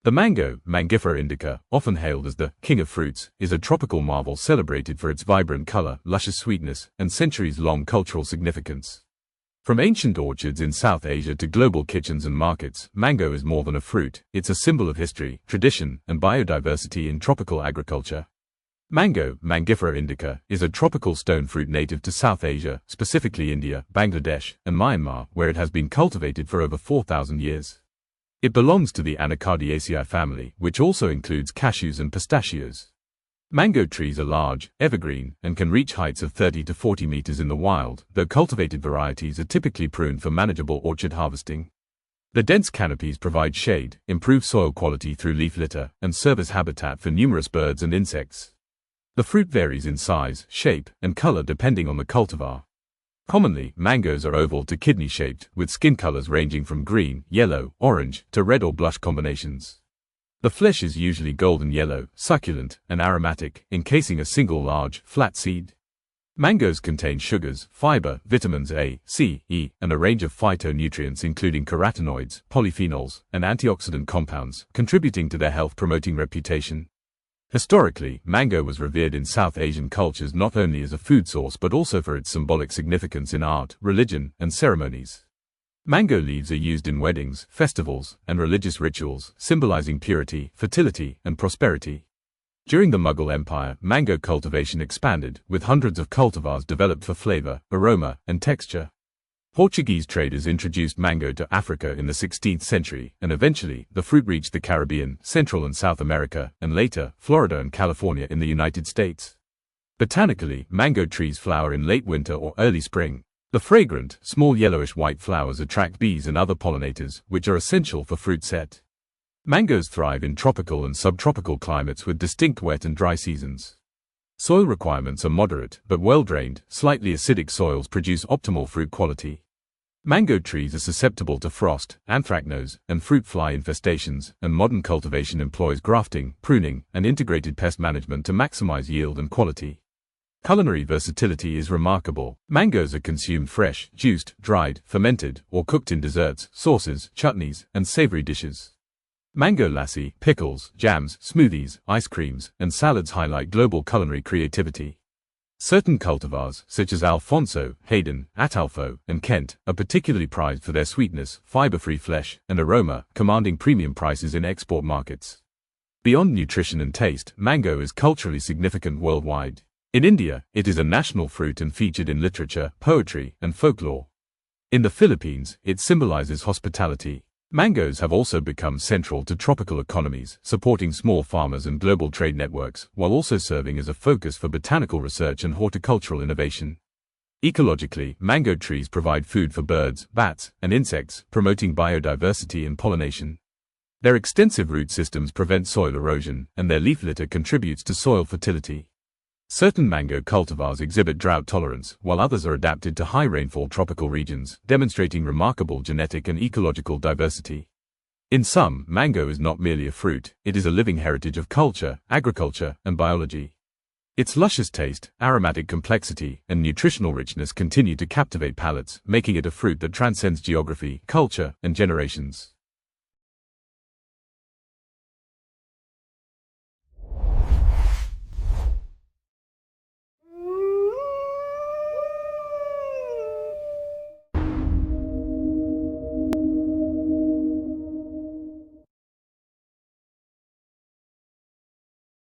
The mango, Mangifera indica, often hailed as the king of fruits, is a tropical marvel celebrated for its vibrant color, luscious sweetness, and centuries-long cultural significance. From ancient orchards in South Asia to global kitchens and markets, mango is more than a fruit. It's a symbol of history, tradition, and biodiversity in tropical agriculture. Mango, Mangifera indica, is a tropical stone fruit native to South Asia, specifically India, Bangladesh, and Myanmar, where it has been cultivated for over 4,000 years. It belongs to the Anacardiaceae family, which also includes cashews and pistachios. Mango trees are large, evergreen, and can reach heights of 30 to 40 meters in the wild, though cultivated varieties are typically pruned for manageable orchard harvesting. The dense canopies provide shade, improve soil quality through leaf litter, and serve as habitat for numerous birds and insects. The fruit varies in size, shape, and color depending on the cultivar. Commonly, mangoes are oval to kidney-shaped, with skin colors ranging from green, yellow, orange, to red or blush combinations. The flesh is usually golden yellow, succulent, and aromatic, encasing a single large, flat seed. Mangoes contain sugars, fiber, vitamins A, C, E, and a range of phytonutrients including carotenoids, polyphenols, and antioxidant compounds, contributing to their health-promoting reputation. Historically, mango was revered in South Asian cultures not only as a food source but also for its symbolic significance in art, religion, and ceremonies. Mango leaves are used in weddings, festivals, and religious rituals, symbolizing purity, fertility, and prosperity. During the Mughal Empire, mango cultivation expanded, with hundreds of cultivars developed for flavor, aroma, and texture. Portuguese traders introduced mango to Africa in the 16th century, and eventually, the fruit reached the Caribbean, Central and South America, and later, Florida and California in the United States. Botanically, mango trees flower in late winter or early spring. The fragrant, small yellowish-white flowers attract bees and other pollinators, which are essential for fruit set. Mangoes thrive in tropical and subtropical climates with distinct wet and dry seasons. Soil requirements are moderate, but well-drained, slightly acidic soils produce optimal fruit quality. Mango trees are susceptible to frost, anthracnose, and fruit fly infestations, and modern cultivation employs grafting, pruning, and integrated pest management to maximize yield and quality. Culinary versatility is remarkable. Mangoes are consumed fresh, juiced, dried, fermented, or cooked in desserts, sauces, chutneys, and savory dishes. Mango lassi, pickles, jams, smoothies, ice creams, and salads highlight global culinary creativity. Certain cultivars, such as Alfonso, Hayden, Atalfo, and Kent, are particularly prized for their sweetness, fiber-free flesh, and aroma, commanding premium prices in export markets. Beyond nutrition and taste, mango is culturally significant worldwide. In India, it is a national fruit and featured in literature, poetry, and folklore. In the Philippines, it symbolizes hospitality. Mangoes have also become central to tropical economies, supporting small farmers and global trade networks, while also serving as a focus for botanical research and horticultural innovation. Ecologically, mango trees provide food for birds, bats, and insects, promoting biodiversity and pollination. Their extensive root systems prevent soil erosion, and their leaf litter contributes to soil fertility. Certain mango cultivars exhibit drought tolerance, while others are adapted to high rainfall tropical regions, demonstrating remarkable genetic and ecological diversity. In sum, mango is not merely a fruit, it is a living heritage of culture, agriculture, and biology. Its luscious taste, aromatic complexity, and nutritional richness continue to captivate palates, making it a fruit that transcends geography, culture, and generations.